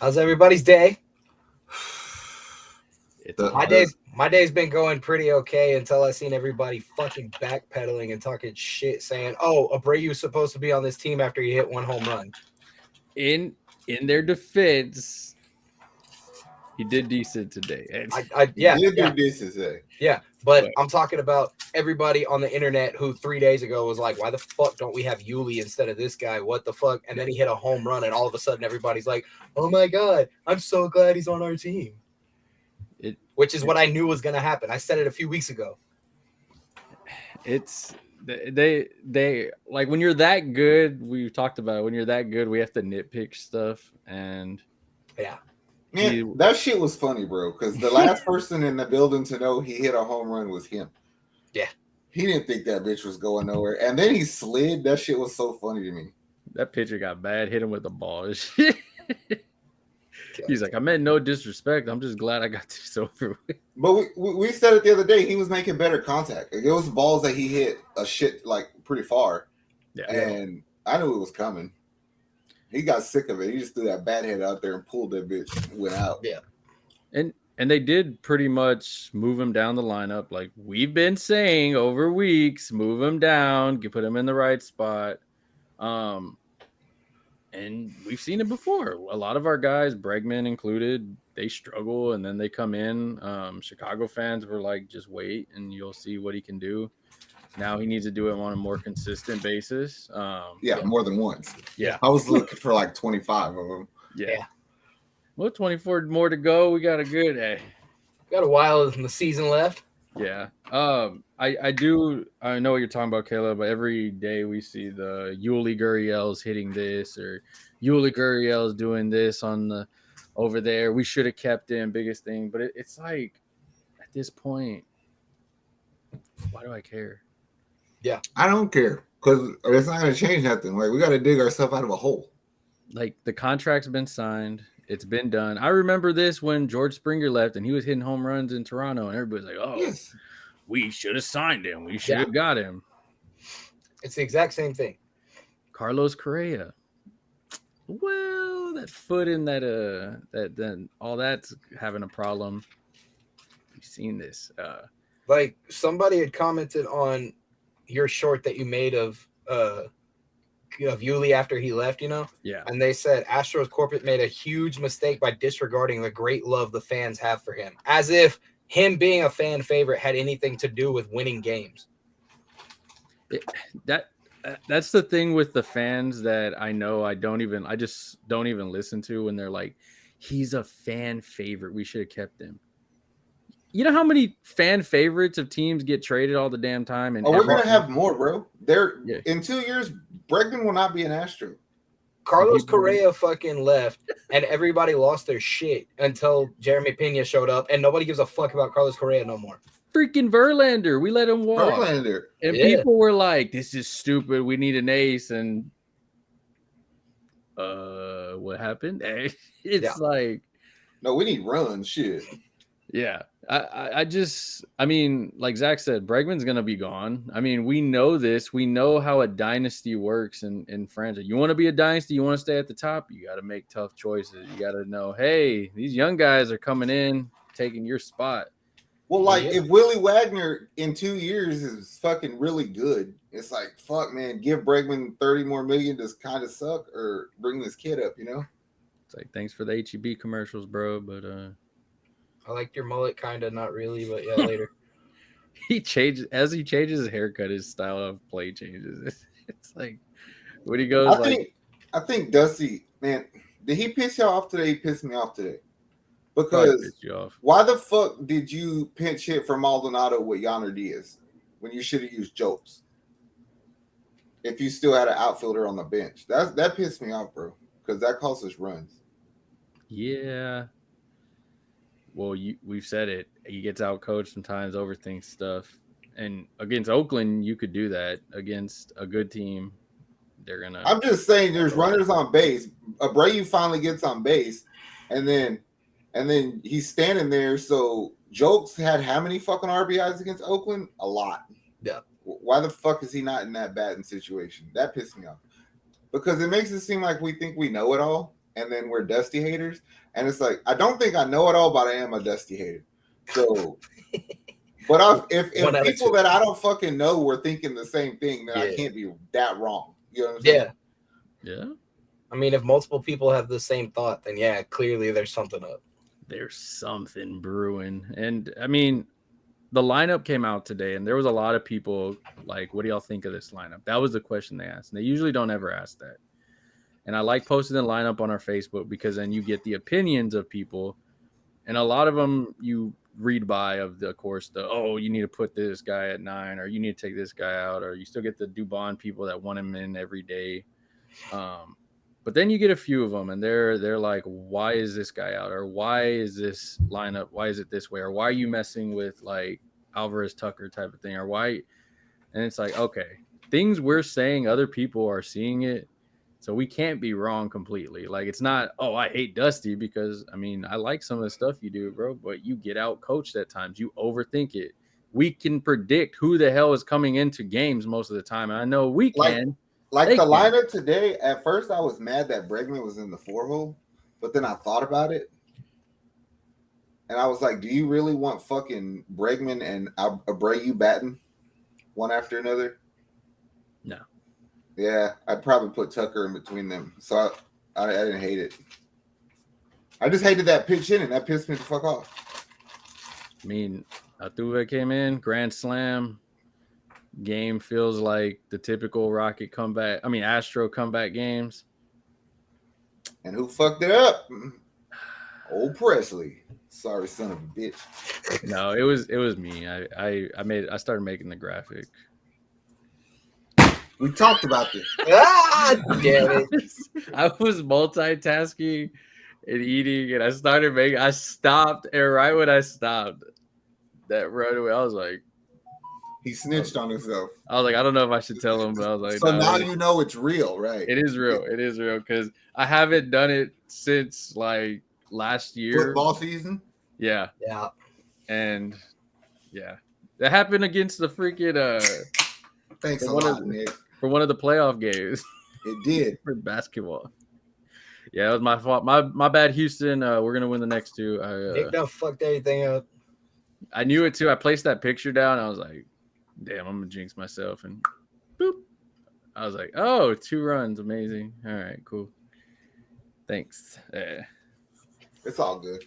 How's everybody's day? My day's been going pretty okay until I seen everybody fucking backpedaling and talking shit, saying, "Oh, Abreu's supposed to be on this team after he hit one home run." In their defense, he did decent today. Yeah, but I'm talking about everybody on the internet who 3 days ago was like, "Why the fuck don't we have Yuli instead of this guy? What the fuck?" And then he hit a home run, and all of a sudden everybody's like, "Oh my god, I'm so glad he's on our team." Which is what I knew was going to happen. I said it a few weeks ago. It's they like when you're that good. We talked about it, when you're that good, we have to nitpick stuff, and yeah, man, that shit was funny, bro. Because the last person in the building to know he hit a home run was him. Yeah, he didn't think that bitch was going nowhere, and then he slid. That shit was so funny to me. That pitcher got bad, hit him with a ball. He's like, I meant no disrespect. I'm just glad I got this over with. But we said it the other day. He was making better contact. Like, it was balls that he hit a shit like pretty far. Yeah. And I knew it was coming. He got sick of it. He just threw that bat head out there and pulled that bitch and went out. Yeah. And they did pretty much move him down the lineup. Like we've been saying over weeks, move him down, put him in the right spot. And we've seen it before. A lot of our guys, Bregman included, they struggle and then they come in. Chicago fans were like, just wait and you'll see what he can do. Now he needs to do it on a more consistent basis. More than once. Yeah. I was looking for like 25 of them. Yeah. Well, 24 more to go. We got a good day. Got a while in the season left. Yeah. I know what you're talking about, Caleb, but every day we see the Yuli Gurriel's hitting this or Yuli Gurriel's doing this over there. We should have kept him, biggest thing. But it's like, at this point, why do I care? Yeah. I don't care because it's not going to change nothing. Like, we got to dig ourselves out of a hole. Like, the contract's been signed. It's been done. I remember this when George Springer left and he was hitting home runs in Toronto and everybody's like, oh, yes. We should have signed him. We should have got him. It's the exact same thing. Carlos Correa. Well, that foot in that all that's having a problem. We've seen this. Like somebody had commented on your short that you made of Yuli after he left, Yeah. And they said Astros corporate made a huge mistake by disregarding the great love the fans have for him, as if him being a fan favorite had anything to do with winning games. That's the thing with the fans that I know I just don't even listen to when they're like, he's a fan favorite. We should have kept him. You know how many fan favorites of teams get traded all the damn time? And we're gonna have more, bro. In 2 years, Bregman will not be an Astro. Carlos Correa fucking left, and everybody lost their shit until Jeremy Pena showed up, and nobody gives a fuck about Carlos Correa no more. Freaking Verlander, we let him walk. Verlander, and people were like, "This is stupid. We need an ace." And what happened? It's like, no, we need runs. Shit. Yeah. I mean, like Zach said, Bregman's going to be gone. I mean, we know this. We know how a dynasty works in franchise. You want to be a dynasty, you want to stay at the top, you got to make tough choices. You got to know, hey, these young guys are coming in, taking your spot. Well, like if Willie Wagner in 2 years is fucking really good, it's like, fuck, man, give Bregman $30 more million to kind of suck or bring this kid up, It's like, thanks for the HEB commercials, bro, but I liked your mullet, kind of, not really, but yeah, later. He changes his haircut, his style of play changes. It's like when he goes. I think Dusty, man, did he piss you off today? He pissed me off today because why the fuck did you pinch hit for Maldonado with Yonder Diaz when you should have used Jokes? If you still had an outfielder on the bench, that pissed me off, bro, because that costs us runs. Yeah. Well, we've said it. He gets out coached sometimes, overthinks stuff. And against Oakland, you could do that. Against a good team, they're gonna. I'm just saying, there's runners on base. Abreu finally gets on base, and then he's standing there. So Jokes had how many fucking RBIs against Oakland? A lot. Yeah. Why the fuck is he not in that batting situation? That pissed me off because it makes it seem like we think we know it all. and then we're Dusty haters. And it's like, I don't think I know it all, but I am a Dusty hater. So, but if people that I don't fucking know were thinking the same thing, then I can't be that wrong. You know what I'm saying? Yeah. I mean, if multiple people have the same thought, then yeah, clearly there's something up. There's something brewing. And I mean, the lineup came out today, and there was a lot of people like, what do y'all think of this lineup? That was the question they asked. And they usually don't ever ask that. And I like posting the lineup on our Facebook because then you get the opinions of people. And a lot of them you read by of course, you need to put this guy at 9, or you need to take this guy out, or you still get the Dubon people that want him in every day. But then you get a few of them, and they're like, why is this guy out? Or why is this lineup? Why is it this way? Or why are you messing with like Alvarez Tucker type of thing? Or why? And it's like, okay, things we're saying, other people are seeing it. So we can't be wrong completely. Like, it's not, I hate Dusty, because, I mean, I like some of the stuff you do, bro, but you get out coached at times. You overthink it. We can predict who the hell is coming into games most of the time. And I know we can. Like the lineup today, at first I was mad that Bregman was in the 4-hole, but then I thought about it. And I was like, do you really want fucking Bregman and Abreu batting one after another? No. Yeah, I'd probably put Tucker in between them. So I didn't hate it. I just hated that pitch in, and that pissed me the fuck off. I mean, Altuve came in, grand slam. Game feels like the typical Astro comeback games. And who fucked it up? Old Presley. Sorry, son of a bitch. No, it was me. I started making the graphic. We talked about this. Damn it. I was multitasking and eating, and I stopped, and right when I stopped, that right away, I was like, he snitched on himself. I was like, I don't know if I should tell him, but I was like, so now you know it's real, right? It is real. It is real, because I haven't done it since like last year. Football season? Yeah. Yeah. And yeah. That happened against the freaking thanks a lot, Nick. For one of the playoff games. It did. For basketball. Yeah, it was my fault. My bad, Houston. We're gonna win the next two. Nick done fucked everything up. I knew it too. I placed that picture down. I was like, damn, I'm gonna jinx myself, and boop. I was like, 2 runs, amazing. All right, cool. Thanks. It's all good.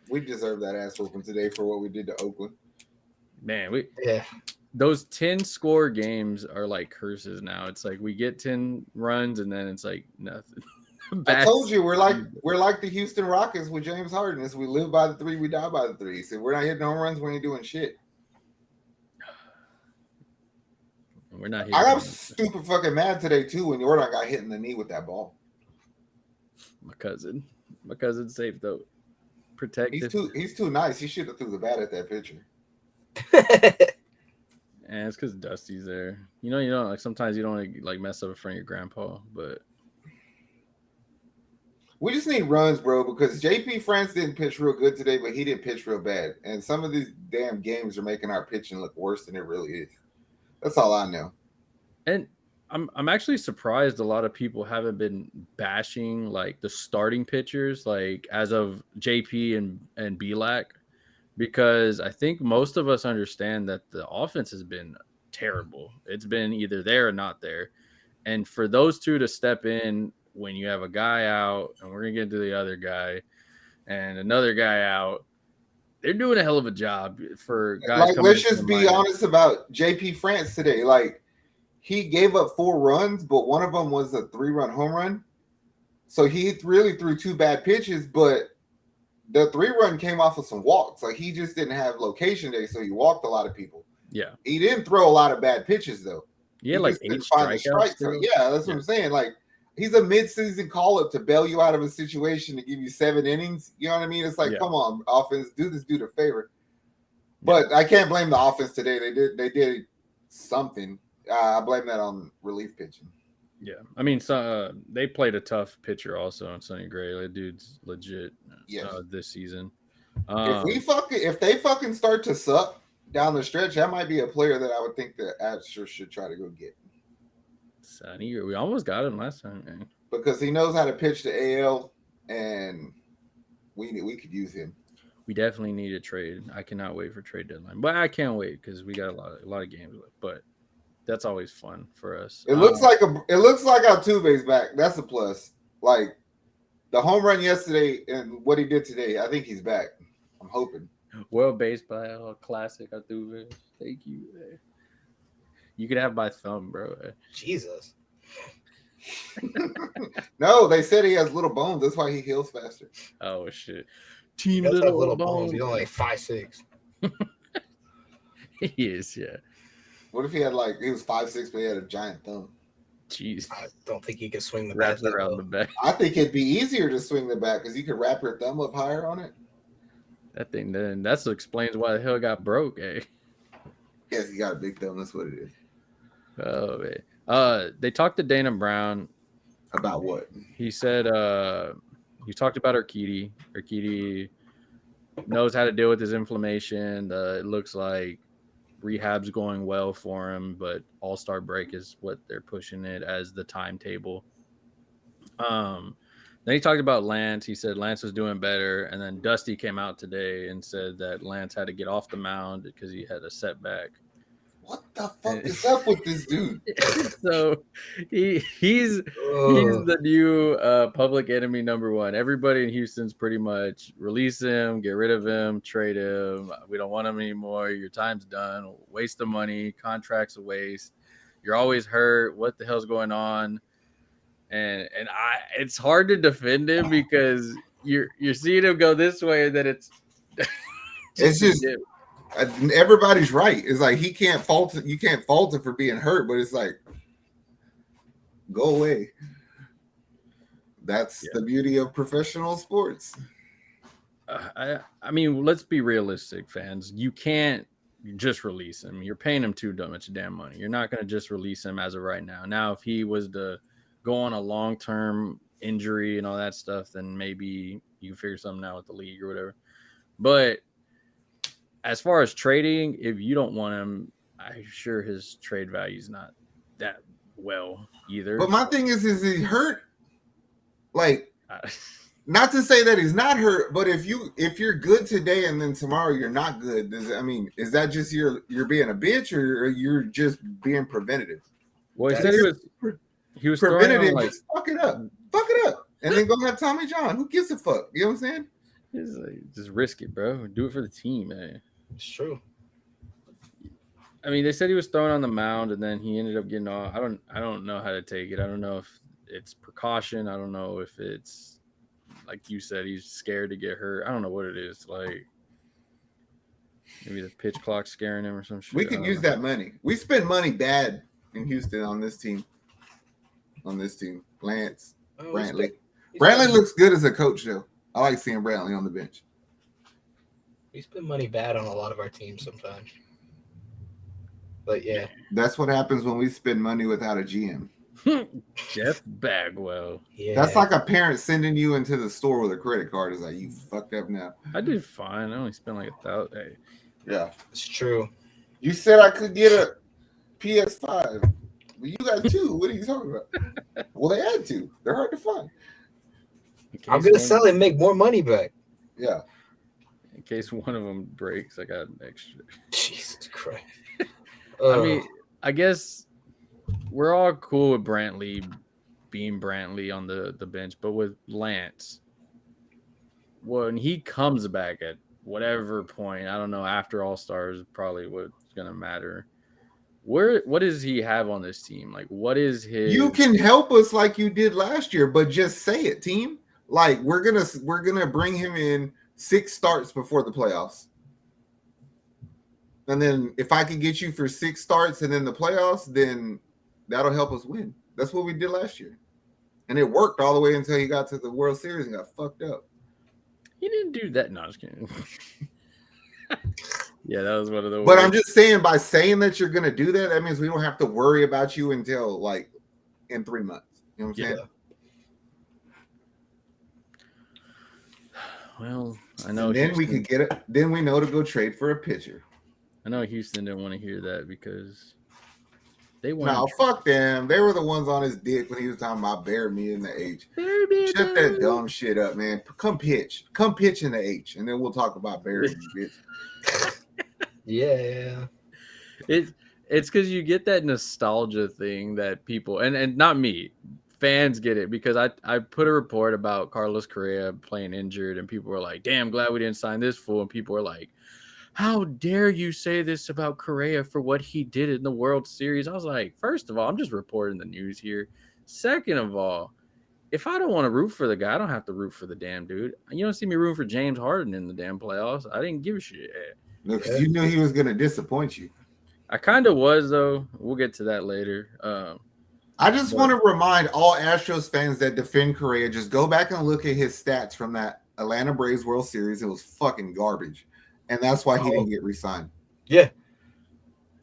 We deserve that ass whooping today for what we did to Oakland. Man, those 10-score games are like curses now. It's like we get 10 runs and then it's like nothing. I told you we're like the Houston Rockets with James Harden. We live by the 3, we die by the 3. So if we're not hitting home runs, we ain't doing shit. We're not. I got stupid fucking mad today too when Jordan got hit in the knee with that ball. My cousin's safe though. Protected. He's too nice. He should have threw the bat at that pitcher. And it's because Dusty's there. You don't like, sometimes you don't want to like mess up in front of your grandpa, but we just need runs, bro, because JP France didn't pitch real good today, but he didn't pitch real bad. And some of these damn games are making our pitching look worse than it really is. That's all I know. And I'm actually surprised a lot of people haven't been bashing like the starting pitchers, like as of JP and Belak, because I think most of us understand that the offense has been terrible. It's been either there or not there. And for those two to step in when you have a guy out, and we're going to get to the other guy, and another guy out, they're doing a hell of a job for guys. Like, let's just be honest about JP France today. Like, he gave up 4 runs, but one of them was a 3-run home run. So he really threw 2 bad pitches, but the 3-run came off of some walks. Like, he just didn't have location day, so he walked a lot of people. Yeah. He didn't throw a lot of bad pitches, though. Yeah, like 8 strikeouts. So, yeah, that's what I'm saying. Like, he's a mid-season call-up to bail you out of a situation to give you 7 innings. You know what I mean? It's like, come on, offense, do this dude a favor. But I can't blame the offense today. They did something. I blame that on relief pitching. Yeah, I mean, they played a tough pitcher also on Sonny Gray. That dude's legit. This season. If they fucking start to suck down the stretch, that might be a player that I would think the Astros should try to go get. Sonny, we almost got him last time, man. Because he knows how to pitch the AL. and we could use him. We definitely need a trade. I cannot wait for trade deadline, but I can't wait because we got a lot of games left. But that's always fun for us. It looks like Altuve's back. That's a plus. Like the home run yesterday and what he did today, I think he's back. I'm hoping. World Baseball Classic Altuve. Thank you. You could have my thumb, bro. Jesus. No, they said he has little bones. That's why he heals faster. Oh shit. Team little bones. He's only like 5'6". He is, yeah. What if he was 5'6", but he had a giant thumb? Jeez. I don't think he could swing the bat around the back. I think it'd be easier to swing the bat because you could wrap your thumb up higher on it. That thing then that explains why the hell got broke, eh? Yes, he got a big thumb. That's what it is. Oh man. They talked to Dana Brown. About what? He said he talked about Urquidy. Urquidy knows how to deal with his inflammation. It looks like rehab's going well for him, but All-Star break is what they're pushing it as the timetable. Then he talked about Lance. He said Lance was doing better, and then Dusty came out today and said that Lance had to get off the mound because he had a setback. What the fuck is up with this dude? So he's the new public enemy number one. Everybody in Houston's pretty much release him, get rid of him, trade him. We don't want him anymore. Your time's done. Waste of money. Contract's a waste. You're always hurt. What the hell's going on? And it's hard to defend him because you're seeing him go this way, and then it's just. Everybody's right. It's like he can't fault it. You can't fault it for being hurt, but it's like, go away. That's the beauty of professional sports. I mean, let's be realistic, fans. You can't just release him. You're paying him too much damn money. You're not going to just release him as of right now. Now, if he was to go on a long-term injury and all that stuff, then maybe you can figure something out with the league or whatever. But as far as trading, if you don't want him, I'm sure his trade value is not that well either. But my thing is he hurt? Like, not to say that he's not hurt, but if you're good today and then tomorrow you're not good, is that just you're being a bitch or you're just being preventative? Well, he said he was preventative. Just fuck it up, and then go have Tommy John. Who gives a fuck? You know what I'm saying? Just risk it, bro. Do it for the team, man. It's true. I mean, they said he was thrown on the mound, and then he ended up getting off. I don't know how to take it. I don't know if it's precaution. I don't know if it's like you said, he's scared to get hurt. I don't know what it is. Like maybe the pitch clock scaring him or some shit. We could use that money. We spend money bad in Houston on this team. Lance, Brantley. Brantley looks good as a coach, though. I like seeing Brantley on the bench. We spend money bad on a lot of our teams sometimes. But yeah. That's what happens when we spend money without a GM. Jeff Bagwell. Yeah. That's like a parent sending you into the store with a credit card. It's like, you fucked up now. I did fine. I only spent like $1,000. Hey. Yeah. It's true. You said I could get a PS5. Well, you got two. What are you talking about? Well, they had two. They're hard to find. I'm going to sell it and make more money back. Yeah. In case one of them breaks, I got an extra. Jesus Christ. I mean, I guess we're all cool with Brantley being Brantley on the bench, but with Lance, when he comes back at whatever point, I don't know, after All-Stars, probably what's going to matter. What does he have on this team? Like, what is his? You can help us like you did last year, but just say it, team. Like, we're gonna bring him in 6 starts before the playoffs. And then if I could get you for 6 starts and then the playoffs, then that'll help us win. That's what we did last year. And it worked all the way until he got to the World Series and got fucked up. He didn't do that. No, I was kidding. Yeah, that was one of the But I'm just saying, by saying that you're going to do that, that means we don't have to worry about you until, like, in 3 months. You know what I'm saying? Well, I know. And then we could get it. Then we know to go trade for a pitcher. I know Houston didn't want to hear that because No, fuck them. They were the ones on his dick when he was talking about bury me in the H. Shut that dumb shit up, man. Come pitch in the H, and then we'll talk about burying you, bitch. Yeah. It's because you get that nostalgia thing that people and not me, fans get it, because I put a report about Carlos Correa playing injured, and people were like, damn, glad we didn't sign this fool. And people were like, how dare you say this about Correa for what he did in the World Series? I was like, first of all, I'm just reporting the news here. Second of all, if I don't want to root for the guy, I don't have to root for the damn dude. You don't see me rooting for James Harden in the damn playoffs. I didn't give a shit. No, because you knew he was going to disappoint you. I kind of was, though. We'll get to that later. I just want to remind all Astros fans that defend Correa, just go back and look at his stats from that Atlanta Braves World Series. It was fucking garbage. And that's why he didn't get re-signed. Yeah.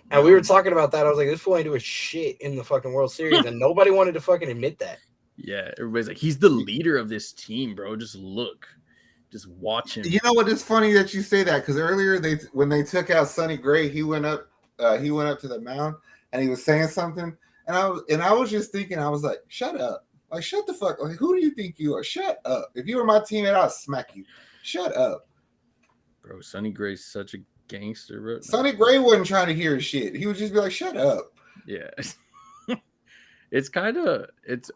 And we were talking about that. I was like, this fool ain't doing shit in the fucking World Series. And nobody wanted to fucking admit that. Yeah. Everybody's like, he's the leader of this team, bro. Just look. Just watch him. You know what? It's funny that you say that, because earlier when they took out Sonny Gray, he went up to the mound and he was saying something. And I was just thinking, I was like, shut up. Like, shut the fuck. Like, who do you think you are? Shut up. If you were my teammate, I'd smack you. Shut up. Bro, Sonny Gray's such a gangster, bro. Sonny Gray wasn't trying to hear his shit. He would just be like, shut up. Yeah. I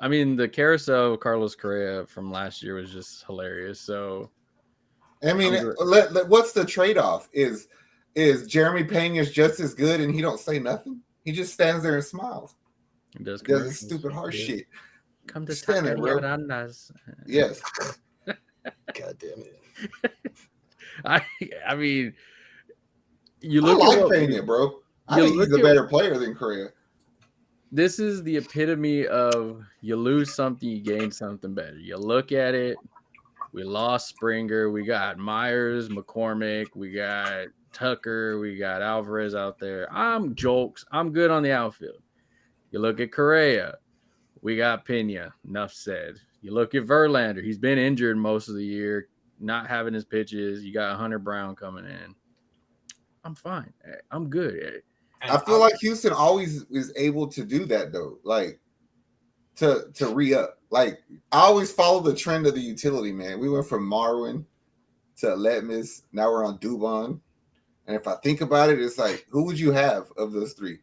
mean, the carousel of Carlos Correa from last year was just hilarious. So, I mean, what's the trade-off? Is Jeremy Pena's just as good and he don't say nothing? He just stands there and smiles. He does his stupid harsh shit. Come to stand there, bro. Yes. God damn it. I mean, you look at Pena, bro. I think he's a better player than Correa. This is the epitome of you lose something, you gain something better. You look at it. We lost Springer. We got Myers, McCormick. We got Tucker. We got Alvarez out there. I'm good on the outfield. You look at Correa. We got Pena. Enough said. You look at Verlander. He's been injured most of the year, not having his pitches. You got Hunter Brown coming in. I'm fine. I'm good. I feel like Houston always is able to do that, though. Like, to re-up. Like, I always follow the trend of the utility, man. We went from Marwin to Letmus. Now we're on Dubon. And if I think about it, it's like, who would you have of those three?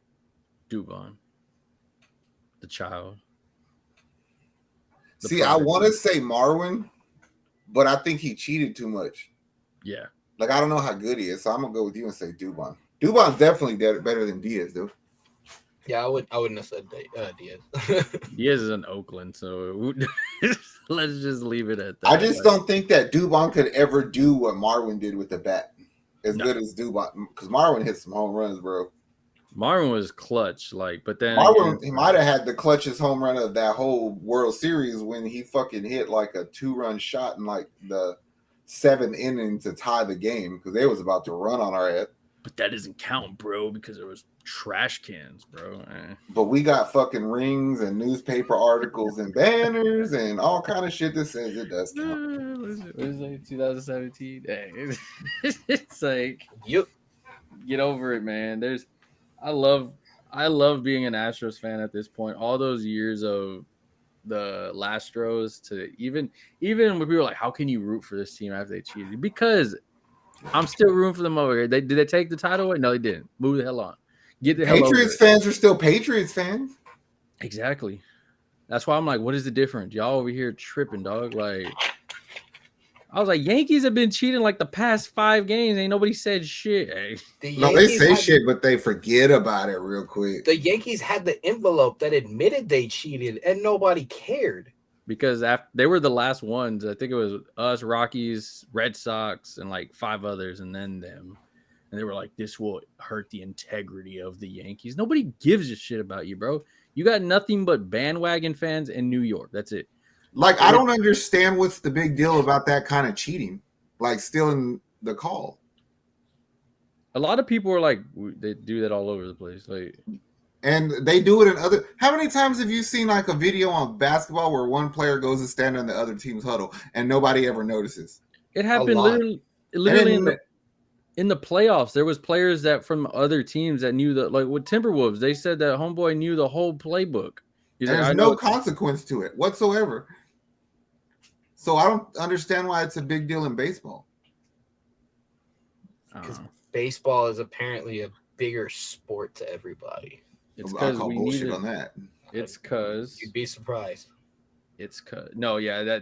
Dubon. The child. See, I want to say Marwin, but I think he cheated too much. Yeah. Like, I don't know how good he is, so I'm going to go with you and say Dubon. Dubon's definitely better than Diaz, though. Yeah, I wouldn't have said Diaz. Diaz is in Oakland, so let's just leave it at that. I just don't think that Dubon could ever do what Marwin did with the bat as good as Dubon, because Marwin hit some home runs, bro. Marwin was clutch, but then Marwin, he might have had the clutchest home run of that whole World Series when he fucking hit like a 2-run shot in like the 7th inning to tie the game because they was about to run on our head. But that doesn't count, bro, because there was trash cans, bro. But we got fucking rings and newspaper articles and banners and all kind of shit that says it does count. What is it, 2017? Dang. It's like, yep. Get over it, man. I love being an Astros fan at this point. All those years of the Astros to even when people are like, how can you root for this team after they cheated? Because I'm still rooting for them over here. Did they take the title away? No, they didn't. Move the hell on. Get the hell over it. Patriots fans are still Patriots fans. Exactly. That's why I'm like, what is the difference? Y'all over here tripping, dog. Like, I was like, Yankees have been cheating like the past 5 games. Ain't nobody said shit. Hey. They say shit, but they forget about it real quick. The Yankees had the envelope that admitted they cheated, and nobody cared. Because they were the last ones. I think it was us, Rockies, Red Sox, and like 5 others, and then them. And they were like, this will hurt the integrity of the Yankees. Nobody gives a shit about you, bro. You got nothing but bandwagon fans in New York. That's it. Like, I don't understand what's the big deal about that kind of cheating. Like, stealing the call. A lot of people are like, they do that all over the place. Like, and they do it in other. How many times have you seen like a video on basketball where one player goes and stand on the other team's huddle and nobody ever notices? It happened literally in the playoffs, there was players that from other teams that knew like with Timberwolves, they said that homeboy knew the whole playbook. There's no consequence to it whatsoever. So I don't understand why it's a big deal in baseball. Because baseball is apparently a bigger sport to everybody. It's because we bullshit on that. It's because you'd be surprised. It's because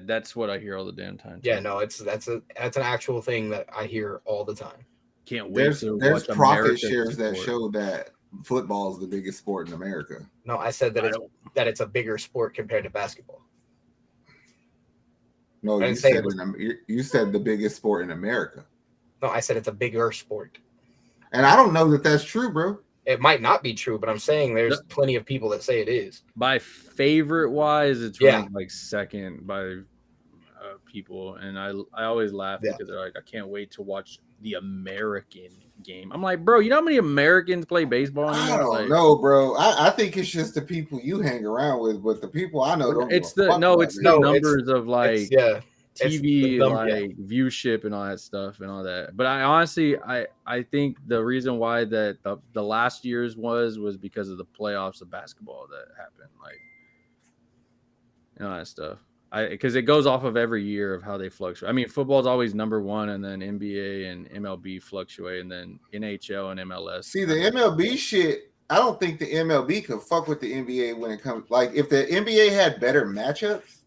that's what I hear all the damn time. Yeah, no, that's an actual thing that I hear all the time. Can't wait. There's profit shares that show that football is the biggest sport in America. No, I said that it's a bigger sport compared to basketball. No, you said the biggest sport in America. No, I said it's a bigger sport. And I don't know that that's true, bro. It might not be true, but I'm saying there's plenty of people that say it is. By favorite wise, it's ranked like second by people, and I always laugh because they're like, I can't wait to watch the American game. I'm like, bro, you know how many Americans play baseball anymore? I don't know, bro. I think it's just the people you hang around with, but the people I know don't. It's the numbers of like TV like viewship and all that stuff and all that. But I honestly I think the reason why that the last year's was because of the playoffs of basketball that happened, like and all that stuff. Because it goes off of every year of how they fluctuate. I mean, football is always number one, and then NBA and MLB fluctuate, and then NHL and MLS. See, the MLB shit, I don't think the MLB could fuck with the NBA when it comes. Like, if the NBA had better matchups,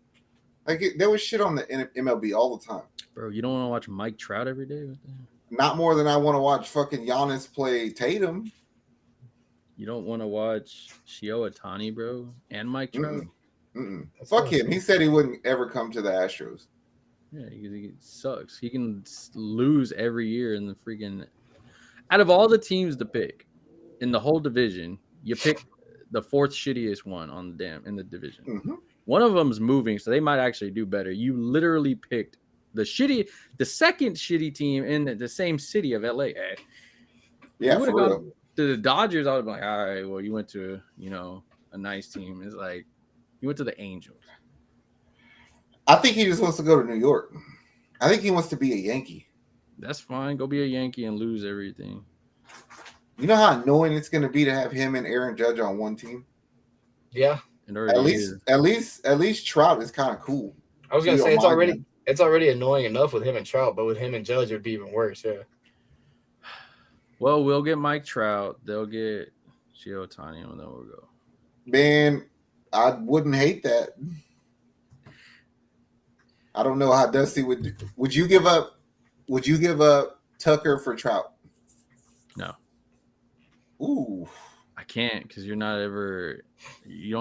there was shit on the MLB all the time. Bro, you don't want to watch Mike Trout every day? Not more than I want to watch fucking Giannis play Tatum. You don't want to watch Shohei Ohtani, bro, and Mike Trout? Fuck him. He said he wouldn't ever come to the Astros. Yeah, he sucks. He can lose every year in the freaking. Out of all the teams to pick in the whole division, you pick the fourth shittiest one in the division. Mm-hmm. One of them's moving, so they might actually do better. You literally picked the second shitty team in the same city of LA. Yeah, for real. To the Dodgers, I would be like, all right, well, you went to a nice team. It's like. He went to the Angels. I think he just wants to go to New York. I think he wants to be a Yankee. That's fine. Go be a Yankee and lose everything. You know how annoying it's going to be to have him and Aaron Judge on one team? Yeah. At least Trout is kind of cool. I was going to say it's already annoying enough with him and Trout, but with him and Judge it would be even worse. Yeah. Well, we'll get Mike Trout. They'll get Shohei Ohtani, and then we'll go. Man. I wouldn't hate that. I don't know how Dusty would. Would you give up Tucker for Trout? No. Ooh. I can't because you don't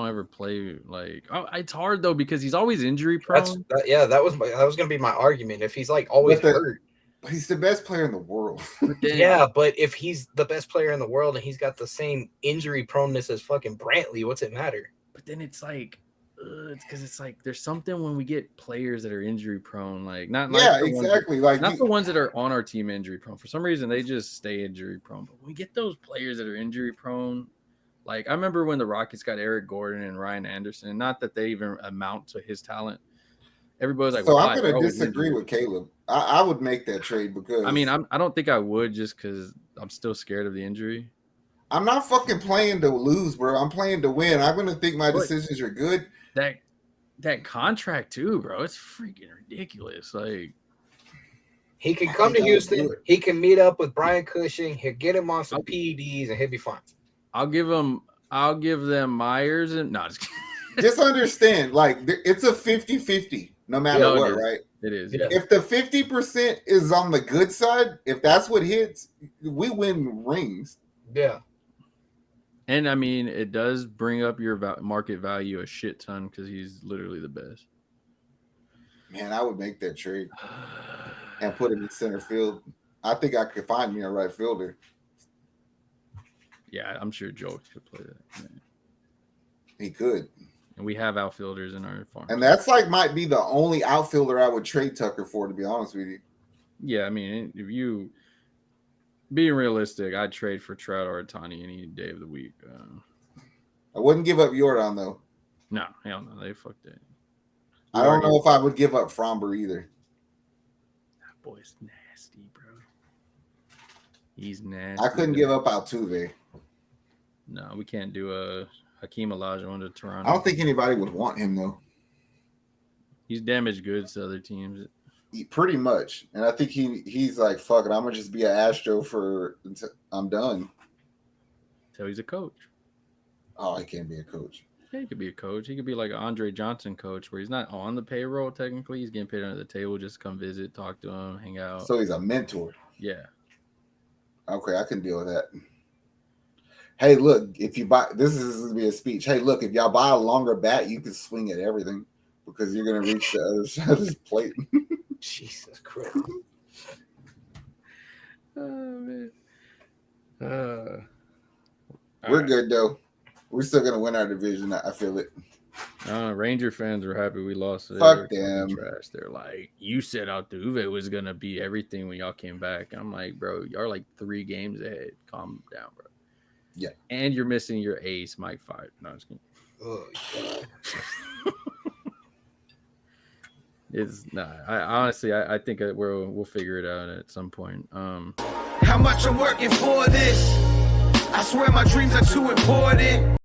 ever play like. Oh, it's hard though because he's always injury prone. That was going to be my argument. If he's like always hurt, he's the best player in the world. But if he's the best player in the world and he's got the same injury proneness as fucking Brantley, what's it matter? But then it's like, it's because it's like there's something when we get players that are injury prone, like not the ones that are on our team injury prone. For some reason, they just stay injury prone. But when we get those players that are injury prone, like I remember when the Rockets got Eric Gordon and Ryan Anderson. Not that they even amount to his talent. Everybody's like, so I'm going to disagree with Caleb. I would make that trade because I mean I don't think I would just because I'm still scared of the injury. I'm not fucking playing to lose, bro. I'm playing to win. I'm going to think my decisions are good. That contract too, bro. It's freaking ridiculous. Like he can come to Houston. He can meet up with Brian Cushing. He'll get him on some PEDs and he'll be fine. I'll give them Myers and no. Just understand, like it's a 50-50 no matter what, right? It is. Yeah. If the 50% is on the good side, if that's what hits, we win rings. Yeah. And I mean, it does bring up your market value a shit ton because he's literally the best. Man, I would make that trade and put him in center field. I think I could find me a right fielder. Yeah, I'm sure Joe could play that. Man. He could. And we have outfielders in our farm. And that's might be the only outfielder I would trade Tucker for, to be honest with you. Yeah, I mean, if you being realistic, I'd trade for Trout or Ohtani any day of the week. I wouldn't give up Jordan, though. No, hell no. They fucked it. I don't know if I would give up Fromber either. That boy's nasty, bro. He's nasty. I couldn't give up Altuve. No, we can't do a Hakeem Olajuwon to Toronto. I don't think anybody would want him though. He's damaged goods to other teams. Pretty much, and I think he's like, fuck it, I'm gonna just be an Astro until I'm done. Till he's a coach. Oh, he can't be a coach. Yeah, he could be a coach. He could be like an Andre Johnson coach, where he's not on the payroll technically. He's getting paid under the table. Just come visit, talk to him, hang out. So he's a mentor. Yeah. Okay, I can deal with that. Hey, look, if you buy this is gonna be a speech. Hey, look, if y'all buy a longer bat, you can swing at everything because you're gonna reach the other side of this plate. Jesus Christ. Oh man. We're right. good though. We're still gonna win our division. I feel it. Ranger fans were happy we lost. Fuck them. Trash. They're like, you said Altuve was gonna be everything when y'all came back. I'm like, bro, y'all are like 3 games ahead. Calm down, bro. Yeah. And you're missing your ace, Mike Five. No, I'm just kidding. Oh, God. It's not. I honestly, I think we'll figure it out at some point. How much I'm working for this? I swear my dreams are too important.